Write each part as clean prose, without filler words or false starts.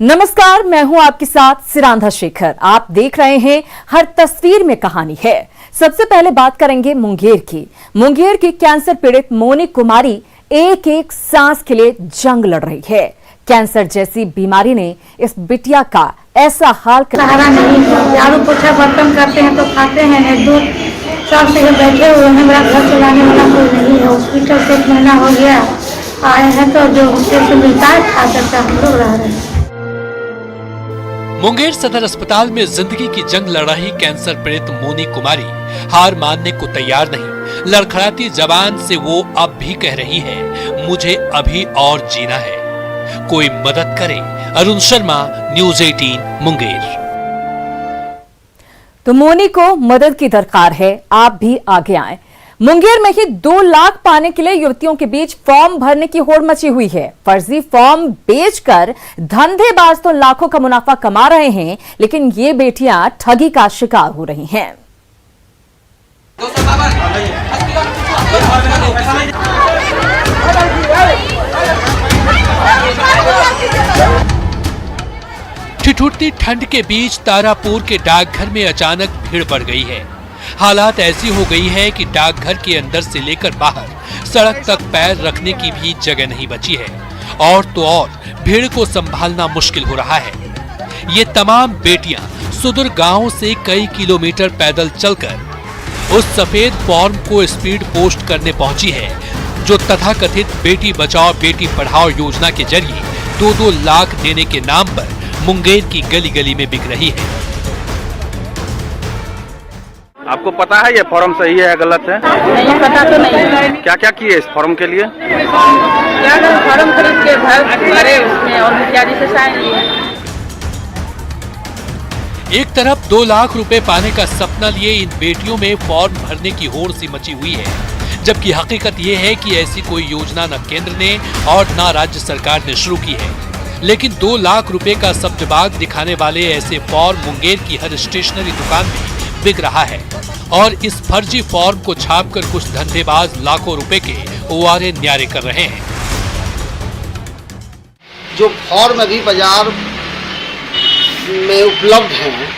नमस्कार, मैं हूं आपके साथ सिरांधा शेखर। आप देख रहे हैं हर तस्वीर में कहानी है। सबसे पहले बात करेंगे मुंगेर की। मुंगेर की कैंसर पीड़ित मोनी कुमारी एक एक सांस के लिए जंग लड़ रही है। कैंसर जैसी बीमारी ने इस बिटिया का ऐसा हाल सहारा नहीं है। झाड़ू पोछा बर्तन करते हैं तो खाते हैं, दूध सब से बैठे हुए हैं। मेरा घर चलाने वाला कोई नहीं है। हॉस्पिटल से 1 महीना हो गया आए हैं तो जो हमसे मिलता है खा करके हम लोग रह रहे हैं। मुंगेर सदर अस्पताल में जिंदगी की जंग लड़ रही कैंसर पीड़ित मोनी कुमारी हार मानने को तैयार नहीं। लड़खड़ाती जबान से वो अब भी कह रही है, मुझे अभी और जीना है, कोई मदद करे। अरुण शर्मा, न्यूज़ 18 मुंगेर। तो मोनी को मदद की दरकार है, आप भी आगे आएं। मुंगेर में ही 2 लाख पाने के लिए युवतियों के बीच फॉर्म भरने की होड़ मची हुई है। फर्जी फॉर्म बेचकर धंधेबाज तो लाखों का मुनाफा कमा रहे हैं, लेकिन ये बेटियां ठगी का शिकार हो रही हैं। ठिठुरती ठंड के बीच तारापुर के डाकघर में अचानक भीड़ बढ़ गई है। हालात ऐसी हो गई है कि डाकघर के अंदर से लेकर बाहर सड़क तक पैर रखने की भी जगह नहीं बची है। और तो और भीड़ को संभालना मुश्किल हो रहा है। ये तमाम बेटियां सुदूर गांव से कई किलोमीटर पैदल चलकर उस सफेद फॉर्म को स्पीड पोस्ट करने पहुंची है, जो तथाकथित बेटी बचाओ बेटी पढ़ाओ योजना के जरिए 2-2 लाख देने के नाम पर मुंगेर की गली गली में बिक रही है। आपको पता है ये फॉर्म सही है या गलत है? नहीं पता तो नहीं। क्या क्या किए इस फॉर्म के लिए? क्या फॉर्म खरीद के भरे उसमें और मुखिया जी से साइन लिए। एक तरफ 2 लाख रुपए पाने का सपना लिए इन बेटियों में फॉर्म भरने की होड़ सी मची हुई है, जबकि हकीकत ये है कि ऐसी कोई योजना न केंद्र ने और न राज्य सरकार ने शुरू की है। लेकिन 2 लाख रुपए का सब्जबाग दिखाने वाले ऐसे फॉर्म मुंगेर की हर स्टेशनरी दुकान में बिक रहा है। और इस फर्जी फॉर्म को छापकर कुछ धंधेबाज लाखों रुपए के ओआरे न्यारे कर रहे हैं। जो फॉर्म अभी बाजार में उपलब्ध हैं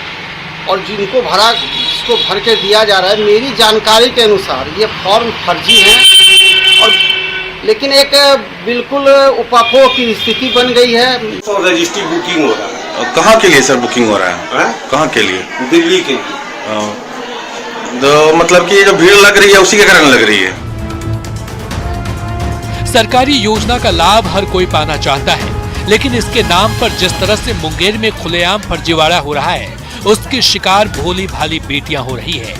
और जिनको इसको भर के दिया जा रहा है, मेरी जानकारी के अनुसार ये फॉर्म फर्जी हैं। और लेकिन एक बिल्कुल उपापोह की स्थिति बन गई है। तो रजिस्ट्री बुकिंग हो रहा है। कहाँ के लिए सर बुकिंग हो रहा है? कहाँ के लिए? दिल्ली के लिए। तो मतलब कि जो भीड़ लग रही है उसी के कारण लग रही है। सरकारी योजना का लाभ हर कोई पाना चाहता है, लेकिन इसके नाम पर जिस तरह से मुंगेर में खुलेआम फर्जीवाड़ा हो रहा है, उसकी शिकार भोली भाली बेटियां हो रही है।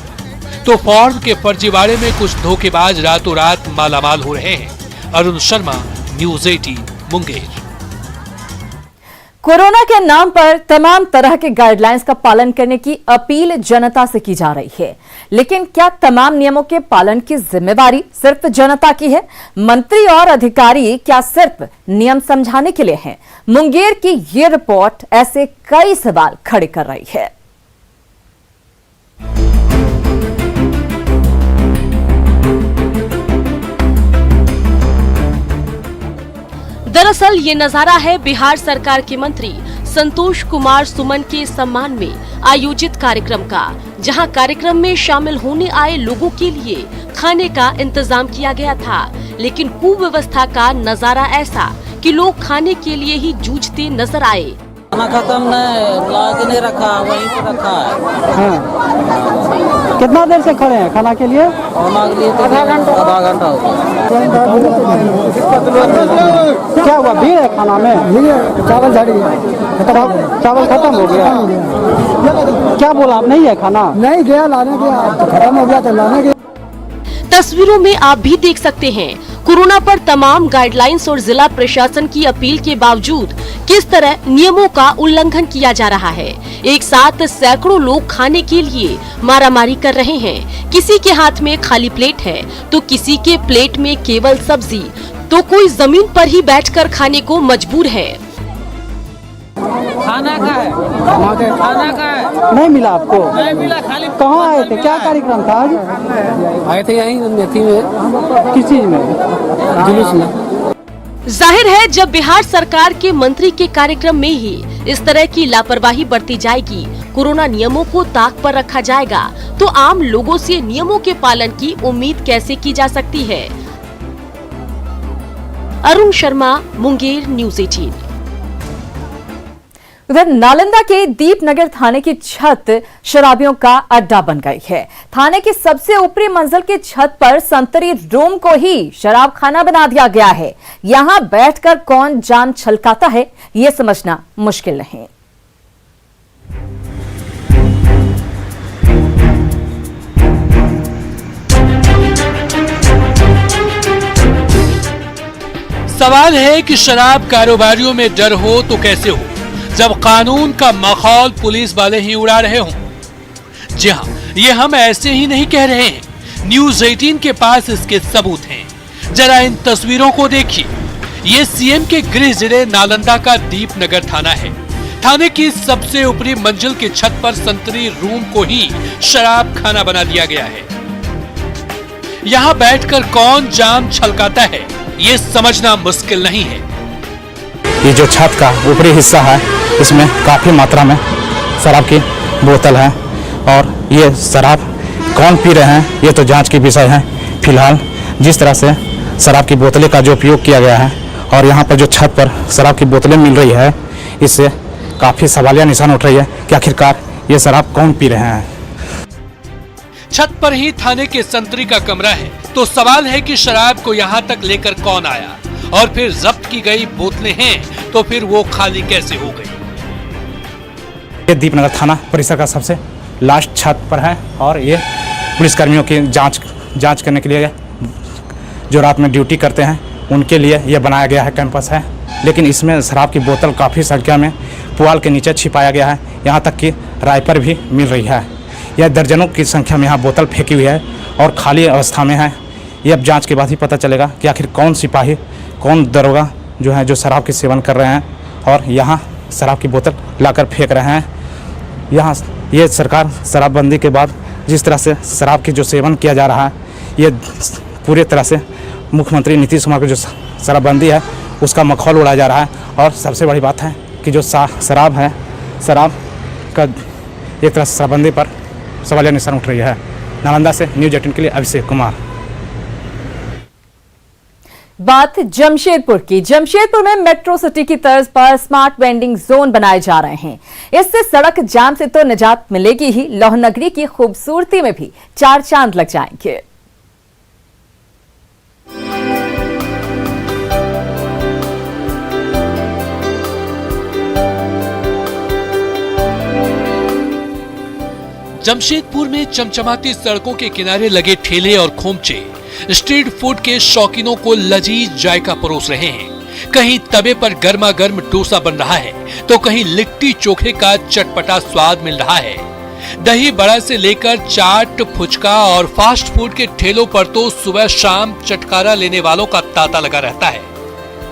तो फॉर्म के फर्जीवाड़े में कुछ धोखेबाज रातों रात मालामाल हो रहे हैं। अरुण शर्मा, न्यूज़ 18 मुंगेर। कोरोना के नाम पर तमाम तरह के गाइडलाइंस का पालन करने की अपील जनता से की जा रही है, लेकिन क्या तमाम नियमों के पालन की जिम्मेदारी सिर्फ जनता की है? मंत्री और अधिकारी क्या सिर्फ नियम समझाने के लिए हैं? मुंगेर की ये रिपोर्ट ऐसे कई सवाल खड़े कर रही है। दरअसल ये नजारा है बिहार सरकार के मंत्री संतोष कुमार सुमन के सम्मान में आयोजित कार्यक्रम का, जहां कार्यक्रम में शामिल होने आए लोगों के लिए खाने का इंतजाम किया गया था। लेकिन कुव्यवस्था का नजारा ऐसा कि लोग खाने के लिए ही जूझते नजर आए। खाना खत्म नहीं रखा, वहीं पे रखा है। हाँ। कितना देर से खड़े हैं खाना के लिए? खाना के लिए आधा घंटा हो गया। क्या हुआ, भीड़ है खाना में? चावल झाड़ी चावल खत्म हो गया। क्या बोला आप, नहीं है खाना? नहीं गया लाने गया, खत्म हो गया तो लाने गया। तस्वीरों में आप भी देख सकते हैं कोरोना पर तमाम गाइडलाइंस और जिला प्रशासन की अपील के बावजूद किस तरह नियमों का उल्लंघन किया जा रहा है। एक साथ सैकड़ों लोग खाने के लिए मारामारी कर रहे हैं। किसी के हाथ में खाली प्लेट है तो किसी के प्लेट में केवल सब्जी, तो कोई जमीन पर ही बैठकर खाने को मजबूर है। खाना का है, खाना का है। नहीं मिला आपको? नहीं मिला। खाली कहाँ आए थे, क्या कार्यक्रम था आज? आए थे यहीं मेथी में। किस चीज में? जुलूस में। जाहिर है जब बिहार सरकार के मंत्री के कार्यक्रम में ही इस तरह की लापरवाही बरती जाएगी, कोरोना नियमों को ताक पर रखा जाएगा, तो आम लोगों से नियमों के पालन की उम्मीद कैसे की जा सकती है। अरुण शर्मा, मुंगेर, न्यूज़ 18। उधर नालंदा के दीपनगर थाने की छत शराबियों का अड्डा बन गई है। थाने की सबसे ऊपरी मंजिल की छत पर संतरी रूम को ही शराब खाना बना दिया गया है। यहां बैठकर कौन जान छलकाता है, ये समझना मुश्किल नहीं। सवाल है कि शराब कारोबारियों में डर हो तो कैसे हो, जब कानून का माहौल पुलिस वाले ही उड़ा रहे हों। जी हां, ये हम ऐसे ही नहीं कह रहे हैं, न्यूज़ 18 के पास इसके सबूत हैं। जरा इन तस्वीरों को देखिए। ये सीएम के गृह जिले नालंदा का दीपनगर थाना है। थाने की सबसे ऊपरी मंजिल की छत पर संतरी रूम को ही शराब खाना बना दिया गया है। यहां बैठकर कौन जाम छलकाता है, ये समझना मुश्किल नहीं है। ये जो छत का ऊपरी हिस्सा है, इसमें काफ़ी मात्रा में शराब की बोतल है और ये शराब कौन पी रहे हैं ये तो जांच की विषय है। फिलहाल जिस तरह से शराब की बोतलें का जो उपयोग किया गया है और यहाँ पर जो छत पर शराब की बोतलें मिल रही है, इससे काफ़ी सवालिया निशान उठ रही है कि आखिरकार ये शराब कौन पी रहे हैं। छत पर ही थाने के संतरी का कमरा है, तो सवाल है कि शराब को यहाँ तक लेकर कौन आया, और फिर जब्त की गई बोतलें हैं तो फिर वो खाली कैसे हो गई। ये दीपनगर थाना परिसर का सबसे लास्ट छत पर है और ये पुलिसकर्मियों की जांच करने के लिए जो रात में ड्यूटी करते हैं उनके लिए ये बनाया गया है कैंपस है। लेकिन इसमें शराब की बोतल काफ़ी संख्या में पुआल के नीचे छिपाया गया है, यहाँ तक कि राइफल भी मिल रही है। यह दर्जनों की संख्या में यहाँ बोतल फेंकी हुई है और खाली अवस्था में है। ये अब जांच के बाद ही पता चलेगा कि आखिर कौन सिपाही कौन दरोगा जो है जो शराब के सेवन कर रहे हैं और यहाँ शराब की बोतल लाकर फेंक रहे हैं। यहाँ ये सरकार शराबबंदी के बाद जिस तरह से शराब की जो सेवन किया जा रहा है, ये पूरे तरह से मुख्यमंत्री नीतीश कुमार की जो शराबबंदी है उसका मखौल उड़ाया जा रहा है। और सबसे बड़ी बात है कि जो शराब है, शराब का एक तरह से शराबबंदी पर सवालिया निशान उठ रही है। नालंदा से न्यूज़ 18 के लिए अभिषेक कुमार। बात जमशेदपुर की। जमशेदपुर में मेट्रो सिटी की तर्ज पर स्मार्ट वेंडिंग जोन बनाए जा रहे हैं। इससे सड़क जाम से तो निजात मिलेगी ही, लौह नगरी की खूबसूरती में भी चार चांद लग जाएंगे। जमशेदपुर में चमचमाती सड़कों के किनारे लगे ठेले और खोमचे स्ट्रीट फूड के शौकीनों को लजीज जायका परोस रहे हैं। कहीं तवे पर गर्मा गर्म डोसा बन रहा है तो कहीं लिट्टी चोखे का चटपटा स्वाद मिल रहा है। दही बड़ा से लेकर चाट, फुचका और फास्ट फूड के ठेलों पर तो सुबह शाम चटकारा लेने वालों का तांता लगा रहता है।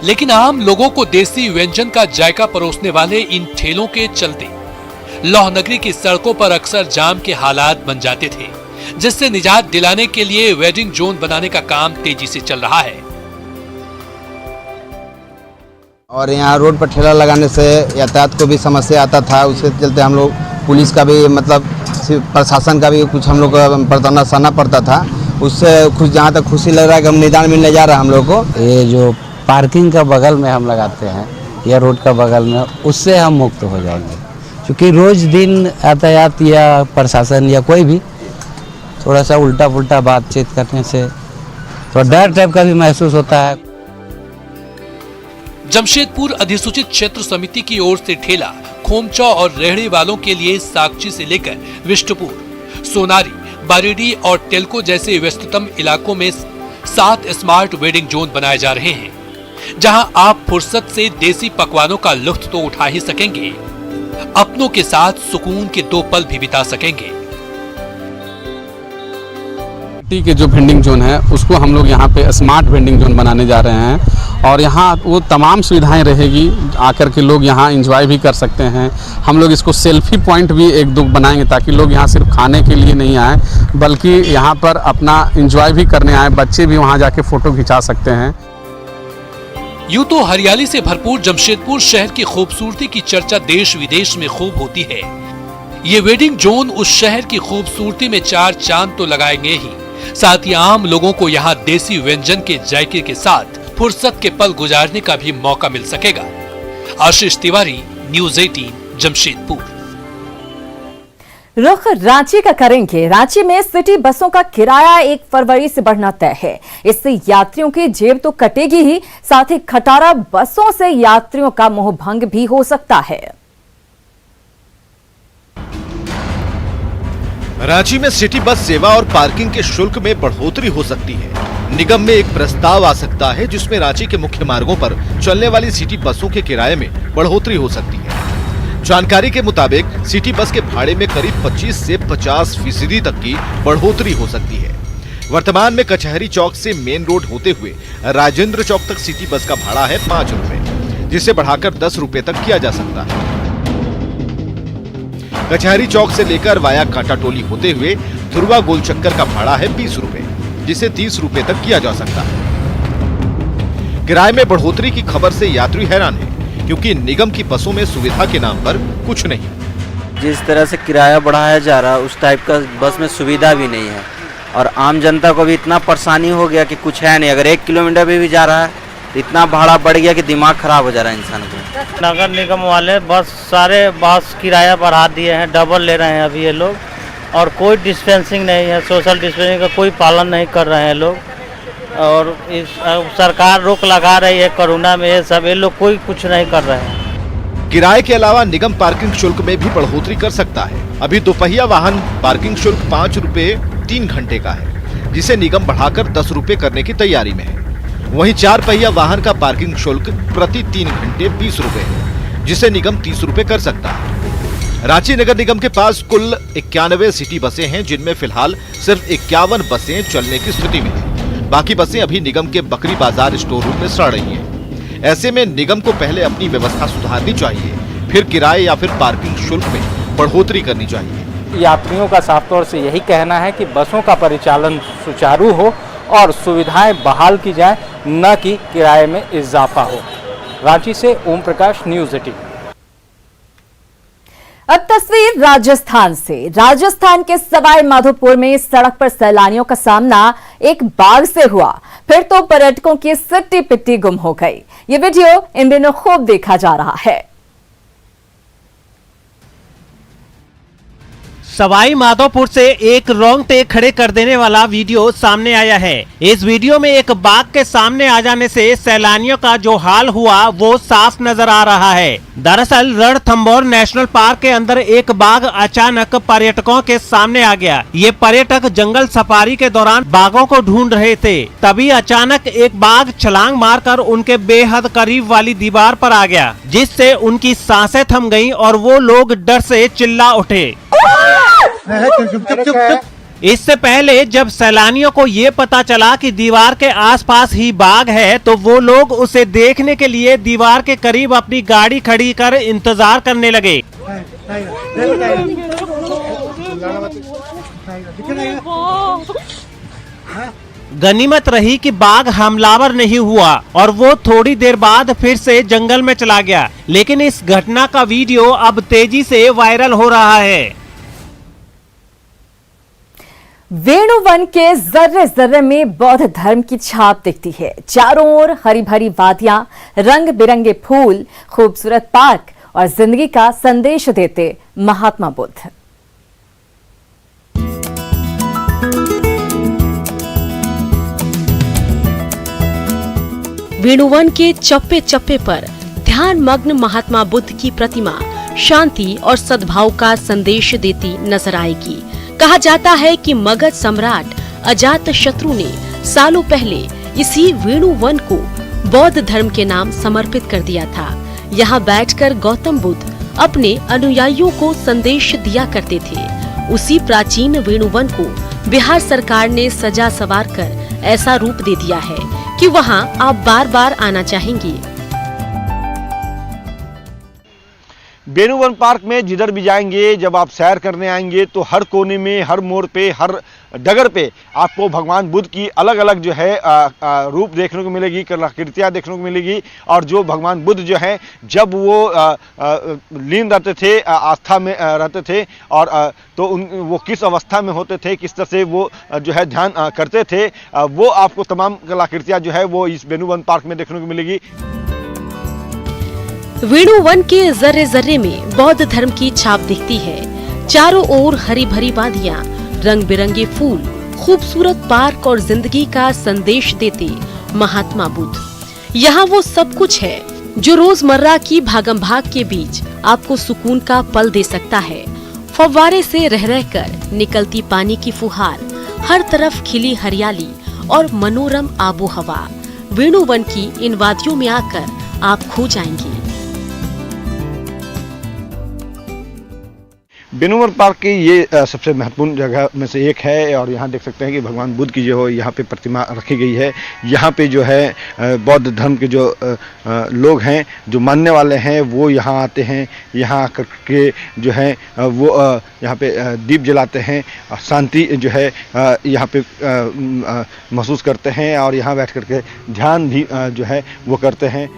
लेकिन आम लोगों को देसी व्यंजन का जायका परोसने वाले इन ठेलों के चलते लौह नगरी की सड़कों पर अक्सर जाम के हालात बन जाते थे, जिससे निजात दिलाने के लिए वेडिंग जोन बनाने का काम तेजी से चल रहा है। और यहाँ रोड पर ठेला लगाने से यातायात को भी समस्या आता था, उसके चलते हम लोग पुलिस का भी मतलब प्रशासन का भी कुछ हम लोग को सहना पड़ता था। उससे कुछ जहाँ तक खुशी लग रहा है कि हम निदान मिलने जा रहा है हम लोग को। ये जो पार्किंग का बगल में हम लगाते हैं या रोड का बगल में, उससे हम मुक्त हो जाएंगे, क्योंकि रोज दिन यातायात या प्रशासन या कोई भी थोड़ा सा उल्टा पुल्टा बातचीत करने से थोड़ा डर टाइप का भी महसूस होता है। जमशेदपुर अधिसूचित क्षेत्र समिति की ओर से ठेला, खोमचा और रेहड़ी वालों के लिए साक्षी से लेकर विष्टुपुर, सोनारी, बारीडी और टेल्को जैसे व्यस्ततम इलाकों में 7 स्मार्ट वेडिंग जोन बनाए जा रहे हैं, जहां आप फुर्सत से देसी पकवानों का लुत्फ तो उठा ही सकेंगे, अपनों के साथ सुकून के 2 पल भी बिता सकेंगे। के जो वेंडिंग जोन है उसको हम लोग यहाँ पे स्मार्ट वेंडिंग जोन बनाने जा रहे हैं और यहाँ वो तमाम सुविधाएं रहेगी, आकर के लोग यहाँ एंजॉय भी कर सकते हैं। हम लोग इसको सेल्फी पॉइंट भी 1-2 बनाएंगे ताकि लोग यहाँ सिर्फ खाने के लिए नहीं आए बल्कि यहाँ पर अपना एंजॉय भी करने आए, बच्चे भी वहाँ जाके फ़ोटो खिंचा सकते हैं। यूं तो हरियाली से भरपूर जमशेदपुर शहर की खूबसूरती की चर्चा देश विदेश में खूब होती है। ये वेडिंग जोन उस शहर की खूबसूरती में 4 चांद तो लगाएंगे ही, साथ ही आम लोगों को यहाँ देसी व्यंजन के जायके के साथ फुर्सत के पल गुजारने का भी मौका मिल सकेगा। आशीष तिवारी, न्यूज़ 18, जमशेदपुर। रुख रांची का करेंगे। रांची में सिटी बसों का किराया 1 फरवरी से बढ़ना तय है। इससे यात्रियों की जेब तो कटेगी ही, साथ ही खटारा बसों से यात्रियों का मोहभंग भी हो सकता है। रांची में सिटी बस सेवा और पार्किंग के शुल्क में बढ़ोतरी हो सकती है। निगम में एक प्रस्ताव आ सकता है जिसमें रांची के मुख्य मार्गों पर चलने वाली सिटी बसों के किराए में बढ़ोतरी हो सकती है। जानकारी के मुताबिक सिटी बस के भाड़े में करीब 25 से 50% तक की बढ़ोतरी हो सकती है। वर्तमान में कचहरी चौक से मेन रोड होते हुए राजेंद्र चौक तक सिटी बस का भाड़ा है 5 रुपए, जिसे बढ़ाकर 10 रुपए तक किया जा सकता है। कचहरी चौक से लेकर वाया कांटा टोली होते हुए ध्रुवा गोल चक्कर का भाड़ा है 20 रुपए, जिसे 30 रुपए तक किया जा सकता है। किराए में बढ़ोतरी की खबर से यात्री हैरान है, क्योंकि निगम की बसों में सुविधा के नाम पर कुछ नहीं। जिस तरह से किराया बढ़ाया जा रहा है उस टाइप का बस में सुविधा भी नहीं है, और आम जनता को भी इतना परेशानी हो गया कि कुछ है नहीं। अगर 1 किलोमीटर भी जा रहा है तो इतना भाड़ा बढ़ गया कि दिमाग खराब हो जा रहा है इंसान को। नगर निगम वाले सारे बस किराया बढ़ा दिए हैं, डबल ले रहे हैं अभी ये लोग, और कोई डिस्पेंसिंग नहीं है, सोशल डिस्टेंसिंग का कोई पालन नहीं कर रहे हैं लोग, और इस सरकार रोक लगा रही है कोरोना में, ये लोग कोई कुछ नहीं कर रहे हैं। किराए के अलावा निगम पार्किंग शुल्क में भी बढ़ोतरी कर सकता है। अभी दोपहिया वाहन पार्किंग शुल्क 5 रुपए 3 घंटे का है, जिसे निगम बढ़ाकर 10 रुपए करने की तैयारी में है। वहीं 4 पहिया वाहन का पार्किंग शुल्क प्रति 3 घंटे 20 रुपए है, जिसे निगम 30 रुपए कर सकता है। रांची नगर निगम के पास कुल 91 सिटी बसें हैं, जिनमें फिलहाल सिर्फ 51 बसें चलने की स्थिति में हैं। बाकी बसें अभी निगम के बकरी बाजार स्टोर रूम में सड़ रही हैं। ऐसे में निगम को पहले अपनी व्यवस्था सुधारनी चाहिए, फिर किराए या फिर पार्किंग शुल्क में बढ़ोतरी करनी चाहिए। यात्रियों का साफ तौर से यही कहना है कि बसों का परिचालन सुचारू हो और सुविधाएं बहाल की जाए, न कि किराए में इजाफा हो। रांची से ओम प्रकाश, न्यूज़ 18। अब तस्वीर राजस्थान से। राजस्थान के सवाई माधोपुर में सड़क पर सैलानियों का सामना एक बाघ से हुआ, फिर तो पर्यटकों की सिट्टी पिट्टी गुम हो गई। ये वीडियो इन दिनों खूब देखा जा रहा है। सवाई माधोपुर से एक रोंगटे खड़े कर देने वाला वीडियो सामने आया है। इस वीडियो में एक बाघ के सामने आ जाने से सैलानियों का जो हाल हुआ वो साफ नजर आ रहा है। दरअसल रणथंभौर नेशनल पार्क के अंदर एक बाघ अचानक पर्यटकों के सामने आ गया। ये पर्यटक जंगल सफारी के दौरान बाघों को ढूंढ रहे थे, तभी अचानक एक बाघ छलांग मारकर उनके बेहद करीब वाली दीवार पर आ गया, जिससे उनकी सांसें थम गईं और वो लोग डर से चिल्ला उठे। इससे पहले जब सैलानियों को ये पता चला कि दीवार के आसपास ही बाघ है, तो वो लोग उसे देखने के लिए दीवार के करीब अपनी गाड़ी खड़ी कर इंतजार करने लगे। गनीमत रही कि बाघ हमलावर नहीं हुआ और वो थोड़ी देर बाद फिर से जंगल में चला गया। लेकिन इस घटना का वीडियो अब तेजी से वायरल हो रहा है। वेणुवन के जर्रे जर्रे में बौद्ध धर्म की छाप दिखती है। चारों ओर हरी भरी वादियां, रंग बिरंगे फूल, खूबसूरत पार्क और जिंदगी का संदेश देते महात्मा बुद्ध। वेणुवन के चप्पे चप्पे पर ध्यान मग्न महात्मा बुद्ध की प्रतिमा शांति और सद्भाव का संदेश देती नजर आएगी। कहा जाता है कि मगध सम्राट अजात शत्रु ने सालों पहले इसी वेणुवन को बौद्ध धर्म के नाम समर्पित कर दिया था। यहाँ बैठकर गौतम बुद्ध अपने अनुयायियों को संदेश दिया करते थे। उसी प्राचीन वेणुवन को बिहार सरकार ने सजा संवार कर ऐसा रूप दे दिया है कि वहाँ आप बार बार आना चाहेंगे। वेणुवन पार्क में जिधर भी जाएंगे, जब आप सैर करने आएंगे तो हर कोने में, हर मोड़ पे, हर डगर पे आपको भगवान बुद्ध की अलग अलग जो है रूप देखने को मिलेगी, कलाकृतियाँ देखने को मिलेगी। और जो भगवान बुद्ध जो हैं जब वो लीन रहते थे, आस्था में रहते थे, और तो वो किस अवस्था में होते थे, किस तरह से वो जो है ध्यान करते थे, वो आपको तमाम कलाकृतियाँ जो है वो इस वेणु वन पार्क में देखने को मिलेगी। वेणु वन के जर्रे जर्रे में बौद्ध धर्म की छाप दिखती है। चारों ओर हरी भरी वादियाँ, रंग बिरंगे फूल, खूबसूरत पार्क और जिंदगी का संदेश देते महात्मा बुद्ध। यहाँ वो सब कुछ है जो रोजमर्रा की भागम भाग के बीच आपको सुकून का पल दे सकता है। फव्वारे से रह रहकर निकलती पानी की फुहार, हर तरफ खिली हरियाली और मनोरम आबो हवा। वेणु वन की इन वादियों में आकर आप खो जाएंगे। वेणु वन पार्क की ये सबसे महत्वपूर्ण जगह में से एक है। और यहाँ देख सकते हैं कि भगवान बुद्ध की जो यहाँ पे प्रतिमा रखी गई है। यहाँ पे जो है बौद्ध धर्म के जो लोग हैं, जो मानने वाले हैं, वो यहाँ आते हैं। यहाँ आकर के जो है वो यहाँ पे दीप जलाते हैं, शांति जो है यहाँ पे महसूस करते हैं, और यहाँ बैठ करके ध्यान भी जो है वो करते हैं।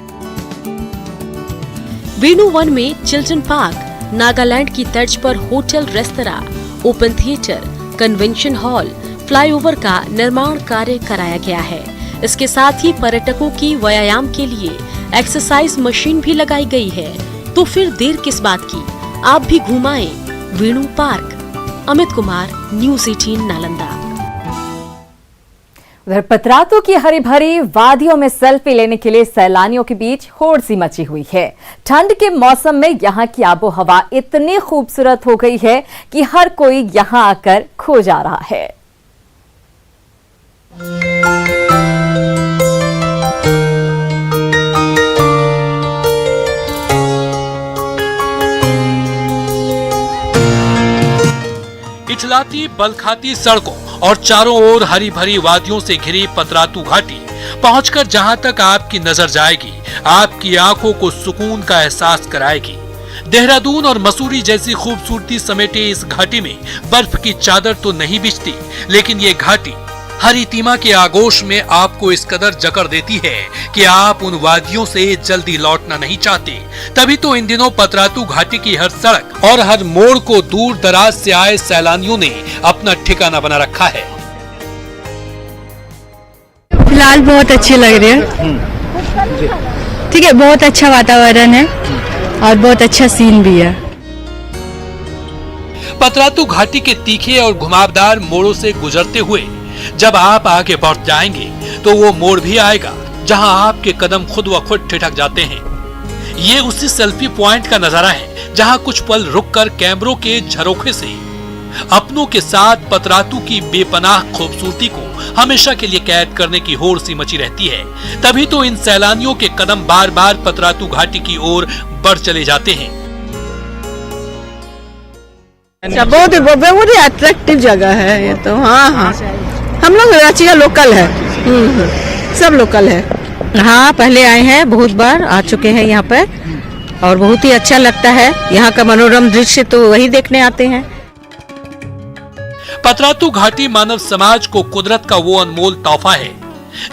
वेणु वन में चिल्ड्रन पार्क, नागालैंड की तर्ज पर hotel, restaurant, open theatre, convention hall, flyover का निर्माण कार्य कराया गया है। इसके साथ ही पर्यटकों की व्यायाम के लिए एक्सरसाइज मशीन भी लगाई गई है। तो फिर देर किस बात की, आप भी घुमाएं वेणु पार्क। अमित कुमार, न्यूज़ 18 नालंदा। उधर पतरातू की हरी भरी वादियों में सेल्फी लेने के लिए सैलानियों के बीच होड़ सी मची हुई है। ठंड के मौसम में यहाँ की आबो हवा इतनी खूबसूरत हो गई है कि हर कोई यहाँ आकर खो जा रहा है। इठलाती बलखाती सड़कों और चारों ओर हरी भरी वादियों से घिरी पतरातू घाटी पहुंचकर जहां तक आपकी नजर जाएगी, आपकी आंखों को सुकून का एहसास कराएगी। देहरादून और मसूरी जैसी खूबसूरती समेटे इस घाटी में बर्फ की चादर तो नहीं बिछती, लेकिन ये घाटी हरितिमा के आगोश में आपको इस कदर जकड़ देती है कि आप उन वादियों से जल्दी लौटना नहीं चाहते। तभी तो इन दिनों पतरातू घाटी की हर सड़क और हर मोड़ को दूर दराज से आए सैलानियों ने अपना ठिकाना बना रखा है। फिलहाल बहुत अच्छे लग रहे हैं। ठीक है, बहुत अच्छा वातावरण है और बहुत अच्छा सीन भी है। पतरातू घाटी के तीखे और घुमावदार मोड़ों से गुजरते हुए जब आप आगे बढ़ जाएंगे तो वो मोड़ भी आएगा जहां आपके कदम खुद व खुद ठिठक जाते हैं। ये उसी सेल्फी पॉइंट का नजारा है जहां कुछ पल रुककर कैमरों के झरोखे से अपनों के साथ पतरातू की बेपनाह खूबसूरती को हमेशा के लिए कैद करने की होड़ सी मची रहती है। तभी तो इन सैलानियों के कदम बार बार पतरातू घाटी की ओर बढ़ चले जाते हैं। बहुत ही अट्रैक्टिव जगह है ये तो। हाँ, हम लोग रांची का लोकल है। सब लोकल है। हाँ, पहले आए हैं, बहुत बार आ चुके हैं यहाँ पर और बहुत ही अच्छा लगता है। यहाँ का मनोरम दृश्य तो वही देखने आते हैं। पतरातू घाटी मानव समाज को कुदरत का वो अनमोल तोहफा है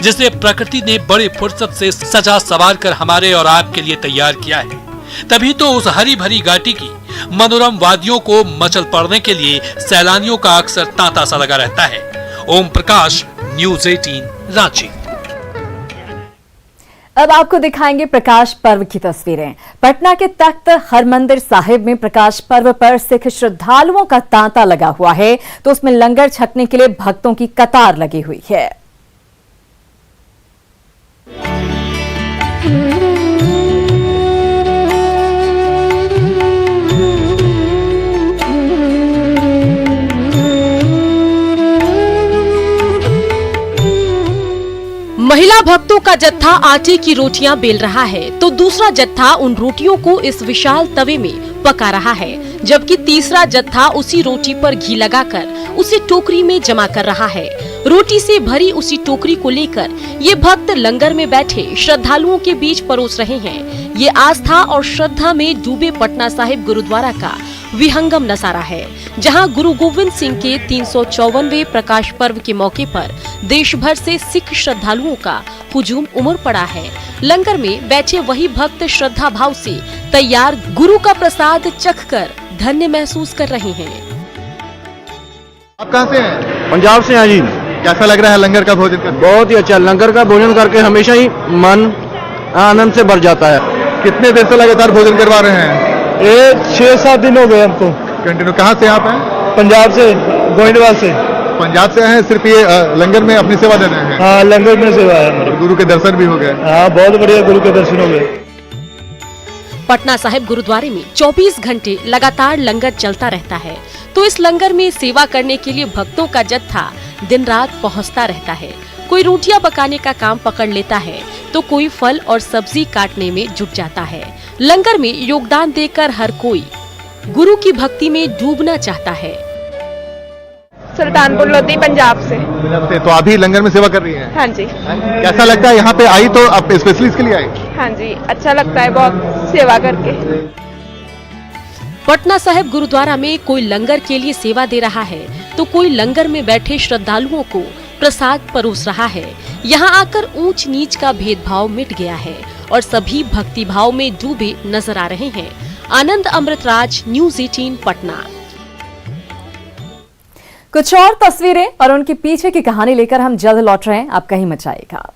जिसे प्रकृति ने बड़ी फुर्सत से सजा सवार कर हमारे और आपके लिए तैयार किया है। तभी तो उस हरी भरी घाटी की मनोरम वादियों को मचल पड़ने के लिए सैलानियों का अक्सर तांता सा लगा रहता है। ओम प्रकाश, न्यूज़ 18 रांची। अब आपको दिखाएंगे प्रकाश पर्व की तस्वीरें। पटना के तख्त हरमंदिर साहिब में प्रकाश पर्व पर सिख श्रद्धालुओं का तांता लगा हुआ है, तो उसमें लंगर छकने के लिए भक्तों की कतार लगी हुई है। महिला भक्तों का जत्था आटे की रोटियां बेल रहा है तो दूसरा जत्था उन रोटियों को इस विशाल तवे में पका रहा है, जबकि तीसरा जत्था उसी रोटी पर घी लगाकर उसे टोकरी में जमा कर रहा है। रोटी से भरी उसी टोकरी को लेकर ये भक्त लंगर में बैठे श्रद्धालुओं के बीच परोस रहे हैं। ये आस्था और श्रद्धा में डूबे पटना साहिब गुरुद्वारा का विहंगम नजारा है, जहां गुरु गोविंद सिंह के 354वें प्रकाश पर्व के मौके पर देश भर से सिख श्रद्धालुओं का हुजूम उमड़ पड़ा है। लंगर में बैठे वही भक्त श्रद्धा भाव से तैयार गुरु का प्रसाद चखकर धन्य महसूस कर रहे हैं। आप कहाँ से हैं? पंजाब से हैं जी। कैसा लग रहा है लंगर का भोजन करके? बहुत ही अच्छा, लंगर का भोजन करके हमेशा ही मन आनंद से भर जाता है। कितने देर से लगातार भोजन करवा रहे हैं? ये 6-7 दिन हो गए हमको। कंटिन्यू। कहाँ से आप हैं? पंजाब से, गोविंदवाल से। पंजाब से हैं, सिर्फ ये लंगर में अपनी सेवा दे रहे हैं? हाँ, लंगर में सेवा है। गुरु के दर्शन भी हो गए? हाँ, बहुत बढ़िया, गुरु के दर्शन हो गए। पटना साहिब गुरुद्वारे में 24 घंटे लगातार लंगर चलता रहता है, तो इस लंगर में सेवा करने के लिए भक्तों का जत्था दिन रात पहुंचता रहता है। कोई रोटियां पकाने का काम पकड़ लेता है, तो कोई फल और सब्जी काटने में जुट जाता है। लंगर में योगदान देकर हर कोई गुरु की भक्ति में डूबना चाहता है। सुल्तानपुर लोधी, पंजाब से। तो अभी लंगर में सेवा कर रही हैं? हाँ जी। कैसा लगता है यहाँ पे आई तो आप स्पेशली इसके लिए आई? हाँ जी, अच्छा लगता है बहुत सेवा करके। पटना साहिब गुरुद्वारा में कोई लंगर के लिए सेवा दे रहा है, तो कोई लंगर में बैठे श्रद्धालुओं को प्रसाद परोस रहा है। यहाँ आकर ऊंच नीच का भेदभाव मिट गया है और सभी भक्ति भाव में डूबे नजर आ रहे हैं। आनंद अमृतराज, न्यूज़ 18 पटना। कुछ और तस्वीरें और उनके पीछे की कहानी लेकर हम जल्द लौट रहे हैं। आप कहीं मत जाइएगा।